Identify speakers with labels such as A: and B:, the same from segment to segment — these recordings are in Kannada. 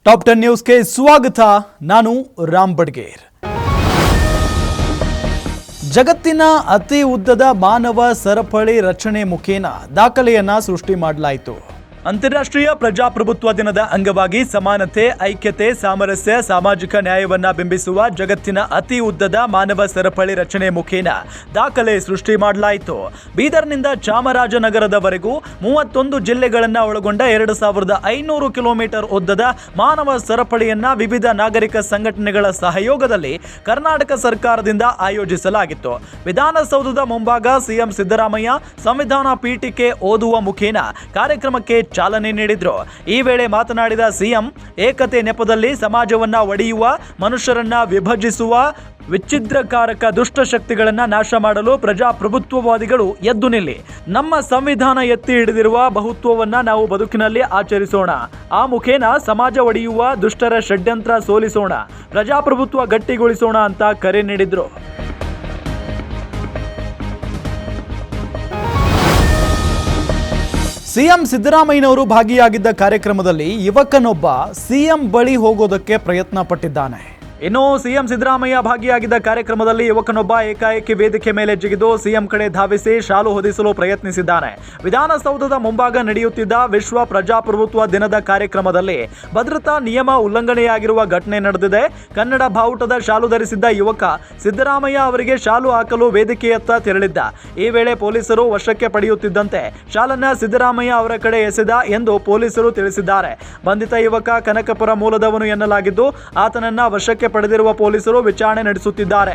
A: ಟಾಪ್ 10 ನ್ಯೂಸ್ಗೆ ಸ್ವಾಗತ. ನಾನು ರಾಮ್ ಬಡ್ಗೇರ್. ಜಗತ್ತಿನ ಅತಿ ಉದ್ದದ ಮಾನವ ಸರಪಳಿ ರಚನೆ ಮುಖೇನ ದಾಖಲೆಯನ್ನ ಸೃಷ್ಟಿ ಮಾಡಲಾಯಿತು. ಅಂತಾರಾಷ್ಟ್ರೀಯ ಪ್ರಜಾಪ್ರಭುತ್ವ ದಿನದ ಅಂಗವಾಗಿ ಸಮಾನತೆ, ಐಕ್ಯತೆ, ಸಾಮರಸ್ಯ, ಸಾಮಾಜಿಕ ನ್ಯಾಯವನ್ನ ಬಿಂಬಿಸುವ ಜಗತ್ತಿನ ಅತಿ ಉದ್ದದ ಮಾನವ ಸರಪಳಿ ರಚನೆ ಮುಖೇನ ದಾಖಲೆ ಸೃಷ್ಟಿ ಮಾಡಲಾಯಿತು. ಬೀದರ್ನಿಂದ ಚಾಮರಾಜನಗರದವರೆಗೂ 31 ಜಿಲ್ಲೆಗಳನ್ನ ಒಳಗೊಂಡ 2500 ಕಿಲೋಮೀಟರ್ ಉದ್ದದ ಮಾನವ ಸರಪಳಿಯನ್ನ ವಿವಿಧ ನಾಗರಿಕ ಸಂಘಟನೆಗಳ ಸಹಯೋಗದಲ್ಲಿ ಕರ್ನಾಟಕ ಸರ್ಕಾರದಿಂದ ಆಯೋಜಿಸಲಾಗಿತ್ತು. ವಿಧಾನಸೌಧದ ಮುಂಭಾಗ ಸಿಎಂ ಸಿದ್ದರಾಮಯ್ಯ ಸಂವಿಧಾನ ಪೀಠಿಕೆ ಓದುವ ಮುಖೇನ ಕಾರ್ಯಕ್ರಮಕ್ಕೆ ಚಾಲನೆ ನೀಡಿದ್ರು. ಈ ವೇಳೆ ಮಾತನಾಡಿದ ಸಿಎಂ, ಏಕತೆ ನೆಪದಲ್ಲಿ ಸಮಾಜವನ್ನ ಒಡೆಯುವ, ಮನುಷ್ಯರನ್ನ ವಿಭಜಿಸುವ ವಿಚ್ಛಿದ್ರಕಾರಕ ದುಷ್ಟಶಕ್ತಿಗಳನ್ನ ನಾಶ ಮಾಡಲು ಪ್ರಜಾಪ್ರಭುತ್ವವಾದಿಗಳು ಎದ್ದು ನಿಲ್ಲಿ. ನಮ್ಮ ಸಂವಿಧಾನ ಎತ್ತಿ ಹಿಡಿದಿರುವ ಬಹುತ್ವವನ್ನ ನಾವು ಬದುಕಿನಲ್ಲಿ ಆಚರಿಸೋಣ. ಆ ಮುಖೇನ ಸಮಾಜ ಒಡೆಯುವ ದುಷ್ಟರ ಷಡ್ಯಂತ್ರ ಸೋಲಿಸೋಣ, ಪ್ರಜಾಪ್ರಭುತ್ವ ಗಟ್ಟಿಗೊಳಿಸೋಣ ಅಂತ ಕರೆ ನೀಡಿದ್ರು. ಸಿಎಂ ಸಿದ್ದರಾಮಯ್ಯನವರು ಭಾಗಿಯಾಗಿದ್ದ ಕಾರ್ಯಕ್ರಮದಲ್ಲಿ ಯುವಕನೊಬ್ಬ ಸಿಎಂ ಬಳಿ ಹೋಗೋದಕ್ಕೆ ಪ್ರಯತ್ನ ಪಟ್ಟಿದ್ದಾನೆ. ಇನ್ನು ಸಿಎಂ ಸಿದ್ದರಾಮಯ್ಯ ಭಾಗಿಯಾಗಿದ್ದ ಕಾರ್ಯಕ್ರಮದಲ್ಲಿ ಯುವಕನೊಬ್ಬ ಏಕಾಏಕಿ ವೇದಿಕೆ ಮೇಲೆ ಜಿಗಿದು ಸಿಎಂ ಕಡೆ ಧಾವಿಸಿ ಶಾಲು ಹೊದಿಸಲು ಪ್ರಯತ್ನಿಸಿದ್ದಾನೆ. ವಿಧಾನಸೌಧದ ಮುಂಭಾಗ ನಡೆಯುತ್ತಿದ್ದ ವಿಶ್ವ ಪ್ರಜಾಪ್ರಭುತ್ವ ದಿನದ ಕಾರ್ಯಕ್ರಮದಲ್ಲಿ ಭದ್ರತಾ ನಿಯಮ ಉಲ್ಲಂಘನೆಯಾಗಿರುವ ಘಟನೆ ನಡೆದಿದೆ. ಕನ್ನಡ ಬಾವುಟದ ಶಾಲು ಧರಿಸಿದ್ದ ಯುವಕ ಸಿದ್ದರಾಮಯ್ಯ ಅವರಿಗೆ ಶಾಲು ಹಾಕಲು ವೇದಿಕೆಯತ್ತ ತೆರಳಿದ್ದ. ಈ ವೇಳೆ ಪೊಲೀಸರು ವಶಕ್ಕೆ ಪಡೆಯುತ್ತಿದ್ದಂತೆ ಶಾಲನ್ನ ಸಿದ್ದರಾಮಯ್ಯ ಅವರ ಕಡೆ ಎಸೆದ ಎಂದು ಪೊಲೀಸರು ತಿಳಿಸಿದ್ದಾರೆ. ಬಂಧಿತ ಯುವಕ ಕನಕಪುರ ಮೂಲದವನು ಎನ್ನಲಾಗಿದ್ದು, ಆತನನ್ನ ವಶಕ್ಕೆ ಪಡೆದಿರುವ ಪೊಲೀಸರು ವಿಚಾರಣೆ ನಡೆಸುತ್ತಿದ್ದಾರೆ.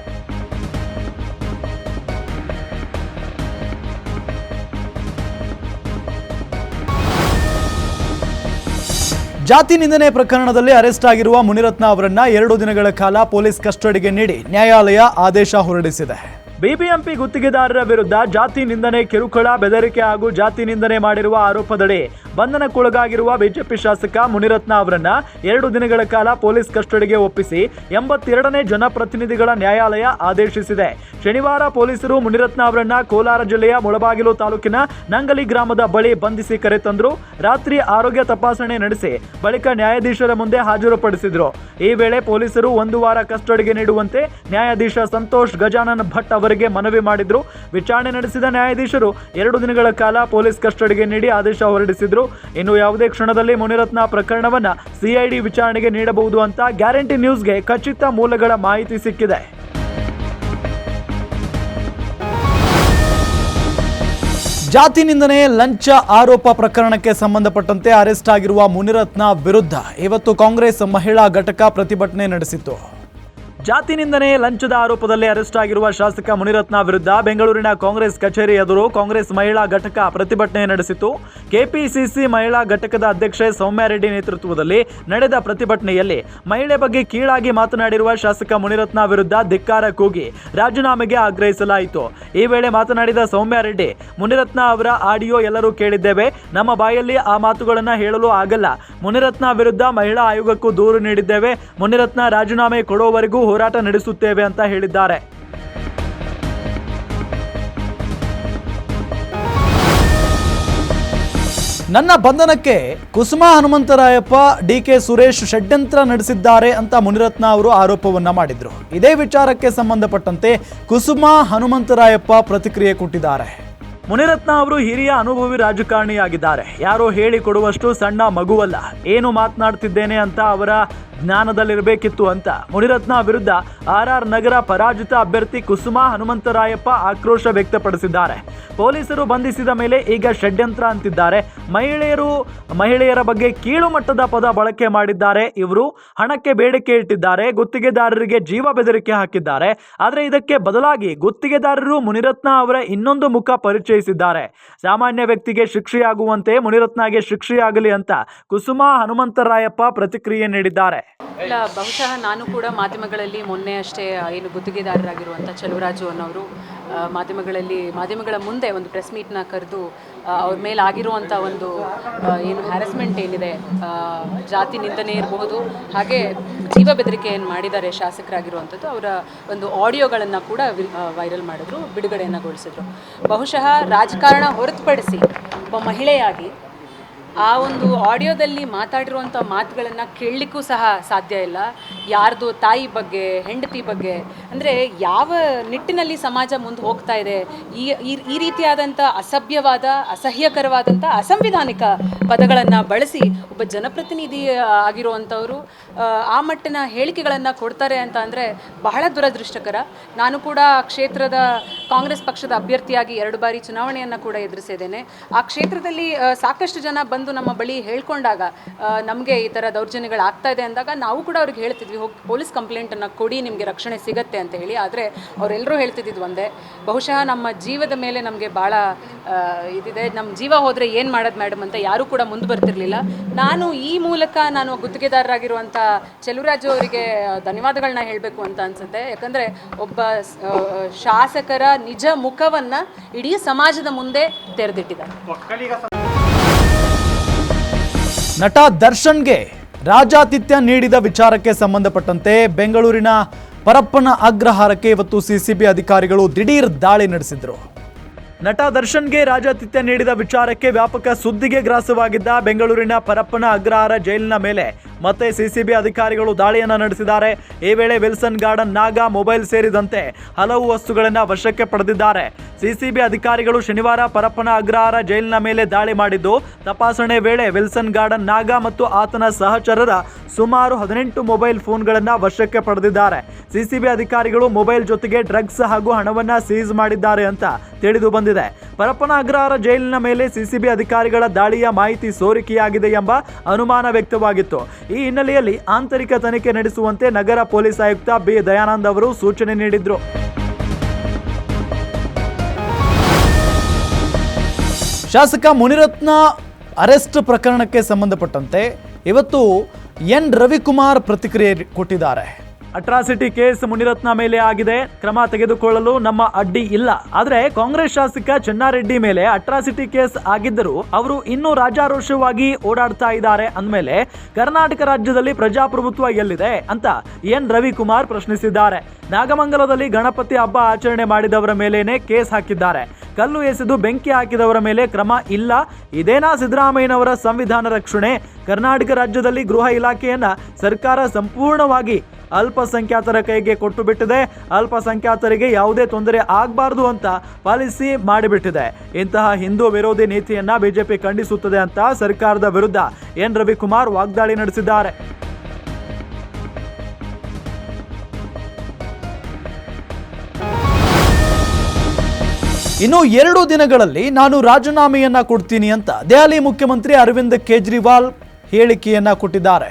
A: ಜಾತಿ ನಿಂದನೆ ಪ್ರಕರಣದಲ್ಲಿ ಅರೆಸ್ಟ್ ಆಗಿರುವ ಮುನಿರತ್ನ ಅವರನ್ನ 2 ದಿನಗಳ ಕಾಲ ಪೊಲೀಸ್ ಕಸ್ಟಡಿಗೆ ನೀಡಿ ನ್ಯಾಯಾಲಯ ಆದೇಶ ಹೊರಡಿಸಿದೆ. ಬಿಬಿಎಂಪಿ ಗುತ್ತಿಗೆದಾರರ ವಿರುದ್ಧ ಜಾತಿ ನಿಂದನೆ, ಕಿರುಕುಳ, ಬೆದರಿಕೆ ಹಾಗೂ ಜಾತಿ ನಿಂದನೆ ಮಾಡಿರುವ ಆರೋಪದಡಿ ಬಂಧನಕ್ಕೊಳಗಾಗಿರುವ ಬಿಜೆಪಿ ಶಾಸಕ ಮುನಿರತ್ನ ಅವರನ್ನ 2 ದಿನಗಳ ಕಾಲ ಪೊಲೀಸ್ ಕಸ್ಟಡಿಗೆ ಒಪ್ಪಿಸಿ 82ನೇ ಜನಪ್ರತಿನಿಧಿಗಳ ನ್ಯಾಯಾಲಯ ಆದೇಶಿಸಿದೆ. ಶನಿವಾರ ಪೊಲೀಸರು ಮುನಿರತ್ನ ಅವರನ್ನ ಕೋಲಾರ ಜಿಲ್ಲೆಯ ಮುಳಬಾಗಿಲು ತಾಲೂಕಿನ ನಂಗಲಿ ಗ್ರಾಮದ ಬಳಿ ಬಂಧಿಸಿ ಕರೆತಂದ್ರು. ರಾತ್ರಿ ಆರೋಗ್ಯ ತಪಾಸಣೆ ನಡೆಸಿ ಬಳಿಕ ನ್ಯಾಯಾಧೀಶರ ಮುಂದೆ ಹಾಜರುಪಡಿಸಿದ್ರು. ಈ ವೇಳೆ ಪೊಲೀಸರು 1 ವಾರ ಕಸ್ಟಡಿಗೆ ನೀಡುವಂತೆ ನ್ಯಾಯಾಧೀಶ ಸಂತೋಷ್ ಗಜಾನನ್ ಭಟ್ ಅವರಿಗೆ ಮನವಿ ಮಾಡಿದ್ರು. ವಿಚಾರಣೆ ನಡೆಸಿದ ನ್ಯಾಯಾಧೀಶರು 2 ದಿನಗಳ ಕಾಲ ಪೊಲೀಸ್ ಕಸ್ಟಡಿಗೆ ನೀಡಿ ಆದೇಶ ಹೊರಡಿಸಿದ್ರು. ಇನ್ನು ಯಾವುದೇ ಕ್ಷಣದಲ್ಲಿ ಮುನಿರತ್ನ ಪ್ರಕರಣವನ್ನ ಸಿಐಡಿ ವಿಚಾರಣೆಗೆ ನೀಡಬಹುದು ಅಂತ ಗ್ಯಾರಂಟಿ ನ್ಯೂಸ್ಗೆ ಖಚಿತ ಮೂಲಗಳ ಮಾಹಿತಿ ಸಿಕ್ಕಿದೆ. ಜಾತಿ ನಿಂದನೆ, ಲಂಚ ಆರೋಪ ಪ್ರಕರಣಕ್ಕೆ ಸಂಬಂಧಪಟ್ಟಂತೆ ಅರೆಸ್ಟ್ ಆಗಿರುವ ಮುನಿರತ್ನ ವಿರುದ್ಧ ಇವತ್ತು ಕಾಂಗ್ರೆಸ್ ಮಹಿಳಾ ಘಟಕ ಪ್ರತಿಭಟನೆ ನಡೆಸಿತು. ಜಾತಿ ನಿಂದನೆ, ಲಂಚದ ಆರೋಪದಲ್ಲಿ ಅರೆಸ್ಟ್ ಆಗಿರುವ ಶಾಸಕ ಮುನಿರತ್ನ ವಿರುದ್ಧ ಬೆಂಗಳೂರಿನ ಕಾಂಗ್ರೆಸ್ ಕಚೇರಿ ಎದುರು ಕಾಂಗ್ರೆಸ್ ಮಹಿಳಾ ಘಟಕ ಪ್ರತಿಭಟನೆ ನಡೆಸಿತು. ಕೆಪಿಸಿಸಿ ಮಹಿಳಾ ಘಟಕದ ಅಧ್ಯಕ್ಷೆ ಸೌಮ್ಯ ರೆಡ್ಡಿ ನೇತೃತ್ವದಲ್ಲಿ ನಡೆದ ಪ್ರತಿಭಟನೆಯಲ್ಲಿ ಮಹಿಳೆ ಬಗ್ಗೆ ಕೀಳಾಗಿ ಮಾತನಾಡಿರುವ ಶಾಸಕ ಮುನಿರತ್ನ ವಿರುದ್ಧ ಧಿಕ್ಕಾರ ಕೂಗಿ ರಾಜೀನಾಮೆಗೆ ಆಗ್ರಹಿಸಲಾಯಿತು. ಈ ವೇಳೆ ಮಾತನಾಡಿದ ಸೌಮ್ಯ ರೆಡ್ಡಿ, ಮುನಿರತ್ನ ಅವರ ಆಡಿಯೋ ಎಲ್ಲರೂ ಕೇಳಿದ್ದೇವೆ, ನಮ್ಮ ಬಾಯಲ್ಲಿ ಆ ಮಾತುಗಳನ್ನು ಹೇಳಲು ಆಗಲ್ಲ. ಮುನಿರತ್ನ ವಿರುದ್ಧ ಮಹಿಳಾ ಆಯೋಗಕ್ಕೂ ದೂರು ನೀಡಿದ್ದೇವೆ. ಮುನಿರತ್ನ ರಾಜೀನಾಮೆ ಕೊಡುವವರೆಗೂ ಹೋರಾಟ ನಡೆಸುತ್ತೇವೆ ಅಂತ ಹೇಳಿದ್ದಾರೆ. ನನ್ನ ಬಂಧನಕ್ಕೆ ಕುಸುಮಾ ಹನುಮಂತರಾಯಪ್ಪ, ಡಿಕೆ ಸುರೇಶ್ ಷಡ್ಯಂತ್ರ ನಡೆಸಿದ್ದಾರೆ ಅಂತ ಮುನಿರತ್ನ ಅವರು ಆರೋಪವನ್ನ ಮಾಡಿದ್ರು. ಇದೇ ವಿಚಾರಕ್ಕೆ ಸಂಬಂಧಪಟ್ಟಂತೆ ಕುಸುಮಾ ಹನುಮಂತರಾಯಪ್ಪ ಪ್ರತಿಕ್ರಿಯೆ ಕೊಟ್ಟಿದ್ದಾರೆ. ಮುನಿರತ್ನ ಅವರು ಹಿರಿಯ ಅನುಭವಿ ರಾಜಕಾರಣಿಯಾಗಿದ್ದಾರೆ. ಯಾರೋ ಹೇಳಿ ಕೊಡುವಷ್ಟು ಸಣ್ಣ ಮಗುವಲ್ಲ. ಏನು ಮಾತನಾಡ್ತಿದ್ದೇನೆ ಅಂತ ಅವರ ಜ್ಞಾನದಲ್ಲಿರಬೇಕಿತ್ತು ಅಂತ ಮುನಿರತ್ನ ವಿರುದ್ಧ ಆರ್ಆರ್ ನಗರ ಪರಾಜಿತ ಅಭ್ಯರ್ಥಿ ಕುಸುಮಾ ಹನುಮಂತರಾಯಪ್ಪ ಆಕ್ರೋಶ ವ್ಯಕ್ತಪಡಿಸಿದ್ದಾರೆ. ಪೊಲೀಸರು ಬಂಧಿಸಿದ ಮೇಲೆ ಈಗ ಷಡ್ಯಂತ್ರ ಅಂತಿದ್ದಾರೆ. ಮಹಿಳೆಯರ ಬಗ್ಗೆ ಕೀಳು ಮಟ್ಟದ ಪದ ಬಳಕೆ ಮಾಡಿದ್ದಾರೆ. ಇವರು ಹಣಕ್ಕೆ ಬೇಡಿಕೆ ಇಟ್ಟಿದ್ದಾರೆ, ಗುತ್ತಿಗೆದಾರರಿಗೆ ಜೀವ ಬೆದರಿಕೆ ಹಾಕಿದ್ದಾರೆ. ಆದರೆ ಇದಕ್ಕೆ ಬದಲಾಗಿ ಗುತ್ತಿಗೆದಾರರು ಮುನಿರತ್ನ ಅವರ ಇನ್ನೊಂದು ಮುಖ ಪರಿಚಯಿಸಿದ್ದಾರೆ. ಸಾಮಾನ್ಯ ವ್ಯಕ್ತಿಗೆ ಶಿಕ್ಷೆಯಾಗುವಂತೆ ಮುನಿರತ್ನಗೆ ಶಿಕ್ಷೆಯಾಗಲಿ ಅಂತ ಕುಸುಮಾ ಹನುಮಂತರಾಯಪ್ಪ ಪ್ರತಿಕ್ರಿಯೆ ನೀಡಿದ್ದಾರೆ.
B: ಇಲ್ಲ, ಬಹುಶಃ ನಾನು ಕೂಡ ಮಾಧ್ಯಮಗಳಲ್ಲಿ ಮೊನ್ನೆ ಅಷ್ಟೇ ಏನು ಗುತ್ತಿಗೆದಾರರಾಗಿರುವಂಥ ಚಲುವರಾಜು ಅನ್ನೋರು ಮಾಧ್ಯಮಗಳ ಮುಂದೆ ಒಂದು ಪ್ರೆಸ್ ಮೀಟ್ನ ಕರೆದು ಅವ್ರ ಮೇಲೆ ಆಗಿರುವಂಥ ಒಂದು ಏನು ಹ್ಯಾರಸ್ಮೆಂಟ್ ಏನಿದೆ, ಜಾತಿ ನಿಂದನೆ ಇರಬಹುದು, ಹಾಗೆ ಜೀವ ಬೆದರಿಕೆ ಏನು ಮಾಡಿದ್ದಾರೆ ಶಾಸಕರಾಗಿರುವಂಥದ್ದು, ಅವರ ಒಂದು ಆಡಿಯೋಗಳನ್ನು ಕೂಡ ವೈರಲ್ ಮಾಡಿದ್ರು, ಬಿಡುಗಡೆಯನ್ನುಗೊಳಿಸಿದ್ರು. ಬಹುಶಃ ರಾಜಕಾರಣ ಹೊರತುಪಡಿಸಿ ಒಬ್ಬ ಮಹಿಳೆಯಾಗಿ ಆ ಒಂದು ಆಡಿಯೋದಲ್ಲಿ ಮಾತಾಡಿರುವಂಥ ಮಾತುಗಳನ್ನು ಕೇಳಲಿಕ್ಕೂ ಸಹ ಸಾಧ್ಯ ಇಲ್ಲ. ಯಾರ್ದು ತಾಯಿ ಬಗ್ಗೆ, ಹೆಂಡತಿ ಬಗ್ಗೆ, ಅಂದರೆ ಯಾವ ನಿಟ್ಟಿನಲ್ಲಿ ಸಮಾಜ ಮುಂದೆ ಹೋಗ್ತಾ ಇದೆ, ಈ ರೀತಿಯಾದಂಥ ಅಸಭ್ಯವಾದ, ಅಸಹ್ಯಕರವಾದಂಥ, ಅಸಂವಿಧಾನಿಕ ಪದಗಳನ್ನು ಬಳಸಿ ಒಬ್ಬ ಜನಪ್ರತಿನಿಧಿ ಆಗಿರುವಂಥವರು ಆ ಮಟ್ಟಿನ ಹೇಳಿಕೆಗಳನ್ನು ಕೊಡ್ತಾರೆ ಅಂತ ಅಂದರೆ ಬಹಳ ದುರದೃಷ್ಟಕರ. ನಾನು ಕೂಡ ಕ್ಷೇತ್ರದ ಕಾಂಗ್ರೆಸ್ ಪಕ್ಷದ ಅಭ್ಯರ್ಥಿಯಾಗಿ 2 ಬಾರಿ ಚುನಾವಣೆಯನ್ನು ಕೂಡ ಎದುರಿಸಿದ್ದೇನೆ. ಆ ಕ್ಷೇತ್ರದಲ್ಲಿ ಸಾಕಷ್ಟು ಜನ ಬಂದು ನಮ್ಮ ಬಳಿ ಹೇಳ್ಕೊಂಡಾಗ ನಮಗೆ ಈ ಥರ ದೌರ್ಜನ್ಯಗಳಾಗ್ತಾ ಇದೆ ಅಂದಾಗ ನಾವು ಕೂಡ ಅವ್ರಿಗೆ ಹೇಳ್ತಿದ್ವಿ, ಹೋಗಿ ಪೊಲೀಸ್ ಕಂಪ್ಲೇಂಟನ್ನು ಕೊಡಿ, ನಿಮಗೆ ರಕ್ಷಣೆ ಸಿಗತ್ತೆ ಅಂತ ಹೇಳಿ. ಆದರೆ ಅವರೆಲ್ಲರೂ ಹೇಳ್ತಿದ್ದು ಒಂದೇ, ಬಹುಶಃ ನಮ್ಮ ಜೀವದ ಮೇಲೆ ನಮಗೆ ಭಾಳ ಇದಿದೆ, ನಮ್ಮ ಜೀವ ಹೋದರೆ ಏನು ಮಾಡೋದು ಮೇಡಮ್ ಅಂತ ಯಾರೂ ಕೂಡ ಮುಂದೆ ಬರ್ತಿರ್ಲಿಲ್ಲ. ನಾನು ಈ ಮೂಲಕ ಗುತ್ತಿಗೆದಾರರಾಗಿರುವಂಥ ಚೆಲುವರಾಜು ಅವರಿಗೆ ಧನ್ಯವಾದಗಳನ್ನ ಹೇಳಬೇಕು ಅಂತ ಅನ್ಸುತ್ತೆ. ಯಾಕಂದರೆ ಒಬ್ಬ ಶಾಸಕರ ನಿಜ ಮುಖವನ್ನು ಇಡೀ ಸಮಾಜದ ಮುಂದೆ ತೆರೆದಿಟ್ಟಿದ್ದಾರೆ.
A: ನಟ ದರ್ಶನ್ಗೆ ರಾಜಾತಿಥ್ಯ ನೀಡಿದ ವಿಚಾರಕ್ಕೆ ಸಂಬಂಧಪಟ್ಟಂತೆ ಬೆಂಗಳೂರಿನ ಪರಪ್ಪನ ಅಗ್ರಹಾರಕ್ಕೆ ಇವತ್ತು ಸಿಸಿಬಿ ಅಧಿಕಾರಿಗಳು ದಿಢೀರ್ ದಾಳಿ ನಡೆಸಿದ್ರು. ನಟ ದರ್ಶನ್ಗೆ ರಾಜಾತಿಥ್ಯ ನೀಡಿದ ವಿಚಾರಕ್ಕೆ ವ್ಯಾಪಕ ಸುದ್ದಿಗೆ ಗ್ರಾಸವಾಗಿದ್ದ ಬೆಂಗಳೂರಿನ ಪರಪ್ಪನ ಅಗ್ರಹಾರ ಜೈಲಿನ ಮೇಲೆ ಮತ್ತೆ ಸಿಸಿಬಿ ಅಧಿಕಾರಿಗಳು ದಾಳಿಯನ್ನು ನಡೆಸಿದ್ದಾರೆ. ಈ ವೇಳೆ ವಿಲ್ಸನ್ ಗಾರ್ಡನ್, ನಾಗ, ಮೊಬೈಲ್ ಸೇರಿದಂತೆ ಹಲವು ವಸ್ತುಗಳನ್ನು ವಶಕ್ಕೆ ಪಡೆದಿದ್ದಾರೆ. ಸಿಸಿಬಿ ಅಧಿಕಾರಿಗಳು ಶನಿವಾರ ಪರಪ್ಪನ ಅಗ್ರಹಾರ ಜೈಲಿನ ಮೇಲೆ ದಾಳಿ ಮಾಡಿದ್ದು, ತಪಾಸಣೆ ವೇಳೆ ವಿಲ್ಸನ್ ಗಾರ್ಡನ್, ನಾಗ ಮತ್ತು ಆತನ ಸಹಚರರ ಸುಮಾರು 18 ಮೊಬೈಲ್ ಫೋನ್ಗಳನ್ನು ವಶಕ್ಕೆ ಪಡೆದಿದ್ದಾರೆ. ಸಿಸಿಬಿ ಅಧಿಕಾರಿಗಳು ಮೊಬೈಲ್ ಜೊತೆಗೆ ಡ್ರಗ್ಸ್ ಹಾಗೂ ಹಣವನ್ನು ಸೀಸ್ ಮಾಡಿದ್ದಾರೆ ಅಂತ ತಿಳಿದು ಬಂದಿದೆ. ಪರಪ್ಪನ ಅಗ್ರಹಾರ ಜೈಲಿನ ಮೇಲೆ ಸಿಸಿಬಿ ಅಧಿಕಾರಿಗಳ ದಾಳಿಯ ಮಾಹಿತಿ ಸೋರಿಕೆಯಾಗಿದೆ ಎಂಬ ಅನುಮಾನ ವ್ಯಕ್ತವಾಗಿತ್ತು. ಈ ಹಿನ್ನೆಲೆಯಲ್ಲಿ ಆಂತರಿಕ ತನಿಖೆ ನಡೆಸುವಂತೆ ನಗರ ಪೊಲೀಸ್ ಆಯುಕ್ತ ಬಿ ದಯಾನಂದ್ ಅವರು ಸೂಚನೆ ನೀಡಿದ್ರು. ಶಾಸಕ ಮುನಿರತ್ನ ಅರೆಸ್ಟ್ ಪ್ರಕರಣಕ್ಕೆ ಸಂಬಂಧಪಟ್ಟಂತೆ ಇವತ್ತು ಎನ್ ರವಿಕುಮಾರ್ ಪ್ರತಿಕ್ರಿಯೆ ಕೊಟ್ಟಿದ್ದಾರೆ. ಅಟ್ರಾಸಿಟಿ ಕೇಸ್ ಮುನಿರತ್ನ ಮೇಲೆ ಆಗಿದೆ, ಕ್ರಮ ತೆಗೆದುಕೊಳ್ಳಲು ನಮ್ಮ ಅಡ್ಡಿ ಇಲ್ಲ. ಆದರೆ ಕಾಂಗ್ರೆಸ್ ಶಾಸಕ ಚೆನ್ನಾರೆಡ್ಡಿ ಮೇಲೆ ಅಟ್ರಾಸಿಟಿ ಕೇಸ್ ಆಗಿದ್ದರೂ ಅವರು ಇನ್ನೂ ರಾಜಾರೋಷವಾಗಿ ಓಡಾಡ್ತಾ ಇದ್ದಾರೆ ಅಂದಮೇಲೆ ಕರ್ನಾಟಕ ರಾಜ್ಯದಲ್ಲಿ ಪ್ರಜಾಪ್ರಭುತ್ವ ಎಲ್ಲಿದೆ ಅಂತ ಎನ್ ರವಿಕುಮಾರ್ ಪ್ರಶ್ನಿಸಿದ್ದಾರೆ. ನಾಗಮಂಗಲದಲ್ಲಿ ಗಣಪತಿ ಹಬ್ಬ ಆಚರಣೆ ಮಾಡಿದವರ ಮೇಲೇನೆ ಕೇಸ್ ಹಾಕಿದ್ದಾರೆ. ಕಲ್ಲು ಎಸೆದು ಬೆಂಕಿ ಹಾಕಿದವರ ಮೇಲೆ ಕ್ರಮ ಇಲ್ಲ. ಇದೇನಾ ಸಿದ್ದರಾಮಯ್ಯನವರ ಸಂವಿಧಾನ ರಕ್ಷಣೆ? ಕರ್ನಾಟಕ ರಾಜ್ಯದಲ್ಲಿ ಗೃಹ ಇಲಾಖೆಯನ್ನ ಸರ್ಕಾರ ಸಂಪೂರ್ಣವಾಗಿ ಅಲ್ಪಸಂಖ್ಯಾತರ ಕೈಗೆ ಕೊಟ್ಟು ಬಿಟ್ಟಿದೆ. ಅಲ್ಪಸಂಖ್ಯಾತರಿಗೆ ಯಾವುದೇ ತೊಂದರೆ ಆಗಬಾರ್ದು ಅಂತ ಪಾಲಿಸಿ ಮಾಡಿಬಿಟ್ಟಿದೆ. ಇಂತಹ ಹಿಂದೂ ವಿರೋಧಿ ನೀತಿಯನ್ನ ಬಿಜೆಪಿ ಖಂಡಿಸುತ್ತದೆ ಅಂತ ಸರ್ಕಾರದ ವಿರುದ್ಧ ಎನ್ ರವಿಕುಮಾರ್ ವಾಗ್ದಾಳಿ ನಡೆಸಿದ್ದಾರೆ. ಇನ್ನು 2 ದಿನಗಳಲ್ಲಿ ನಾನು ರಾಜೀನಾಮೆಯನ್ನ ಕೊಡ್ತೀನಿ ಅಂತ ದೆಹಲಿ ಮುಖ್ಯಮಂತ್ರಿ ಅರವಿಂದ್ ಕೇಜ್ರಿವಾಲ್ ಹೇಳಿಕೆಯನ್ನ ಕೊಟ್ಟಿದ್ದಾರೆ.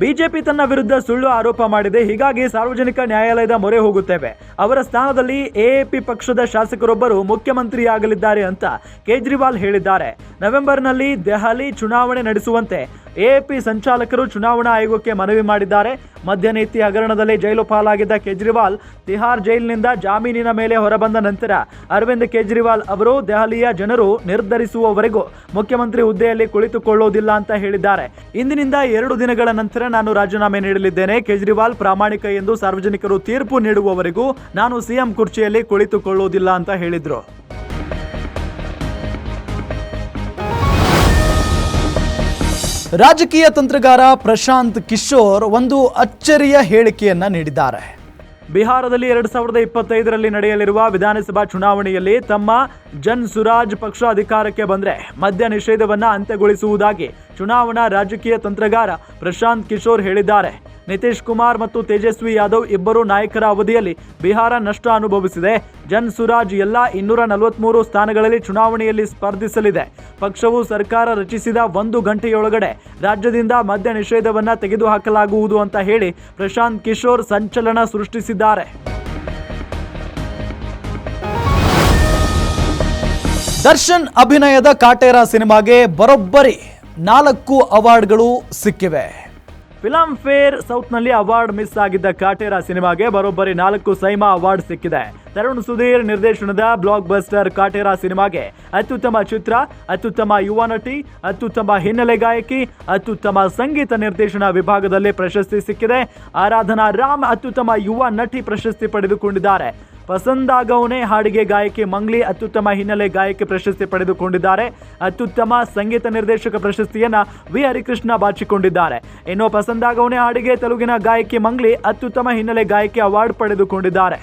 A: ಬಿಜೆಪಿ ತನ್ನ ವಿರುದ್ಧ ಸುಳ್ಳು ಆರೋಪ ಮಾಡಿದೆ, ಹೀಗಾಗಿ ಸಾರ್ವಜನಿಕ ನ್ಯಾಯಾಲಯದ ಮೊರೆ ಹೋಗುತ್ತೇವೆ. ಅವರ ಸ್ಥಾನದಲ್ಲಿ ಎಎಪಿ ಪಕ್ಷದ ಶಾಸಕರೊಬ್ಬರು ಮುಖ್ಯಮಂತ್ರಿಯಾಗಲಿದ್ದಾರೆ ಅಂತ ಕೇಜ್ರಿವಾಲ್ ಹೇಳಿದ್ದಾರೆ. ನವೆಂಬರ್ನಲ್ಲಿ ದೆಹಲಿ ಚುನಾವಣೆ ನಡೆಸುವಂತೆ ಎಎಪಿ ಸಂಚಾಲಕರು ಚುನಾವಣಾ ಆಯೋಗಕ್ಕೆ ಮನವಿ ಮಾಡಿದ್ದಾರೆ. ಮದ್ಯ ನೀತಿ ಹಗರಣದಲ್ಲಿ ಜೈಲು ಪಾಲಾಗಿದ್ದ ಕೇಜ್ರಿವಾಲ್ ತಿಹಾರ್ ಜೈಲಿನಿಂದ ಜಾಮೀನಿನ ಮೇಲೆ ಹೊರಬಂದ ನಂತರ ಅರವಿಂದ್ ಕೇಜ್ರಿವಾಲ್ ಅವರು ದೆಹಲಿಯ ಜನರು ನಿರ್ಧರಿಸುವವರೆಗೂ ಮುಖ್ಯಮಂತ್ರಿ ಹುದ್ದೆಯಲ್ಲಿ ಕುಳಿತುಕೊಳ್ಳುವುದಿಲ್ಲ ಅಂತ ಹೇಳಿದ್ದಾರೆ. ಇಂದಿನಿಂದ 2 ದಿನಗಳ ನಂತರ ನಾನು ರಾಜೀನಾಮೆ ನೀಡಲಿದ್ದೇನೆ. ಕೇಜ್ರಿವಾಲ್ ಪ್ರಾಮಾಣಿಕ ಎಂದು ಸಾರ್ವಜನಿಕರು ತೀರ್ಪು ನೀಡುವವರೆಗೂ ನಾನು ಸಿಎಂ ಕುರ್ಚಿಯಲ್ಲಿ ಕುಳಿತುಕೊಳ್ಳುವುದಿಲ್ಲ ಅಂತ ಹೇಳಿದ್ರು. ರಾಜಕೀಯ ತಂತ್ರಗಾರ ಪ್ರಶಾಂತ್ ಕಿಶೋರ್ ಒಂದು ಅಚ್ಚರಿಯ ಹೇಳಿಕೆಯನ್ನ ನೀಡಿದ್ದಾರೆ. ಬಿಹಾರದಲ್ಲಿ 2025ರಲ್ಲಿ ನಡೆಯಲಿರುವ ವಿಧಾನಸಭಾ ಚುನಾವಣೆಯಲ್ಲಿ ತಮ್ಮ ಜನ್ ಸುರಾಜ್ ಪಕ್ಷ ಅಧಿಕಾರಕ್ಕೆ ಬಂದರೆ ಮದ್ಯ ನಿಷೇಧವನ್ನ ಅಂತ್ಯಗೊಳಿಸುವುದಾಗಿ ಚುನಾವಣಾ ರಾಜಕೀಯ ತಂತ್ರಗಾರ ಪ್ರಶಾಂತ್ ಕಿಶೋರ್ ಹೇಳಿದ್ದಾರೆ. ನಿತೀಶ್ ಕುಮಾರ್ ಮತ್ತು ತೇಜಸ್ವಿ ಯಾದವ್ ಇಬ್ಬರು ನಾಯಕರ ಅವಧಿಯಲ್ಲಿ ಬಿಹಾರ ನಷ್ಟ ಅನುಭವಿಸಿದೆ. ಜನ್ ಸುರಾಜ್ ಎಲ್ಲ 243 ಸ್ಥಾನಗಳಲ್ಲಿ ಚುನಾವಣೆಯಲ್ಲಿ ಸ್ಪರ್ಧಿಸಲಿದೆ. ಪಕ್ಷವು ಸರ್ಕಾರ ರಚಿಸಿದ 1 ಗಂಟೆಯೊಳಗಡೆ ರಾಜ್ಯದಿಂದ ಮದ್ಯ ನಿಷೇಧವನ್ನ ತೆಗೆದುಹಾಕಲಾಗುವುದು ಅಂತ ಹೇಳಿ ಪ್ರಶಾಂತ್ ಕಿಶೋರ್ ಸಂಚಲನ ಸೃಷ್ಟಿಸಿದ್ದಾರೆ. ದರ್ಶನ್ ಅಭಿನಯದ ಕಾಟೇರ ಸಿನಿಮಾಗೆ ಬರೋಬ್ಬರಿ 4 ಅವಾರ್ಡ್ಗಳು ಸಿಕ್ಕಿವೆ. ಫಿಲಂ ಫೇರ್ ಸೌತ್ನಲ್ಲಿ ಅವಾರ್ಡ್ ಮಿಸ್ ಆಗಿದ್ದ ಕಾಟೇರ ಸಿನಿಮಾಗೆ ಬರೋಬ್ಬರಿ 4 ಸೈಮಾ ಅವಾರ್ಡ್ ಸಿಕ್ಕಿದೆ. ತರುಣ್ ಸುಧೀರ್ ನಿರ್ದೇಶನದ ಬ್ಲಾಕ್ ಬಸ್ಟರ್ ಕಾಟೇರ ಸಿನಿಮಾಗೆ ಅತ್ಯುತ್ತಮ ಚಿತ್ರ, ಅತ್ಯುತ್ತಮ ಯುವ ನಟಿ, ಅತ್ಯುತ್ತಮ ಹಿನ್ನೆಲೆ ಗಾಯಕಿ, ಅತ್ಯುತ್ತಮ ಸಂಗೀತ ನಿರ್ದೇಶನ ವಿಭಾಗದಲ್ಲಿ ಪ್ರಶಸ್ತಿ ಸಿಕ್ಕಿದೆ. ಆರಾಧನಾ ರಾಮ್ ಅತ್ಯುತ್ತಮ ಯುವ ನಟಿ ಪ್ರಶಸ್ತಿ ಪಡೆದುಕೊಂಡಿದ್ದಾರೆ. ಪಸಂದಾಗವನೆ ಹಾಡಿಗೆ ಗಾಯಕಿ ಮಂಗ್ಲಿ ಅತ್ಯುತ್ತಮ ಹಿನ್ನೆಲೆ ಗಾಯಕಿ ಪ್ರಶಸ್ತಿ ಪಡೆದುಕೊಂಡಿದ್ದಾರೆ. ಅತ್ಯುತ್ತಮ ಸಂಗೀತ ನಿರ್ದೇಶಕ ಪ್ರಶಸ್ತಿಯನ್ನ ವಿ ಹರಿಕೃಷ್ಣ ಬಾಚಿಕೊಂಡಿದ್ದಾರೆ. ಇನ್ನು ಪಸಂದಾಗವನೆ ಹಾಡಿಗೆ ತೆಲುಗಿನ ಗಾಯಕಿ ಮಂಗ್ಲಿ ಅತ್ಯುತ್ತಮ ಹಿನ್ನೆಲೆ ಗಾಯಕಿ ಅವಾರ್ಡ್ ಪಡೆದುಕೊಂಡಿದ್ದಾರೆ.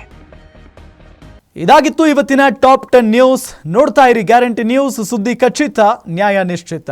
A: ಇದಾಗಿತ್ತು ಇವತ್ತಿನ ಟಾಪ್ 10 ನ್ಯೂಸ್. ನೋಡ್ತಾ ಇರಿ ಗ್ಯಾರಂಟಿ ನ್ಯೂಸ್, ಸುದ್ದಿ ಖಚಿತ, ನ್ಯಾಯ ನಿಶ್ಚಿತ.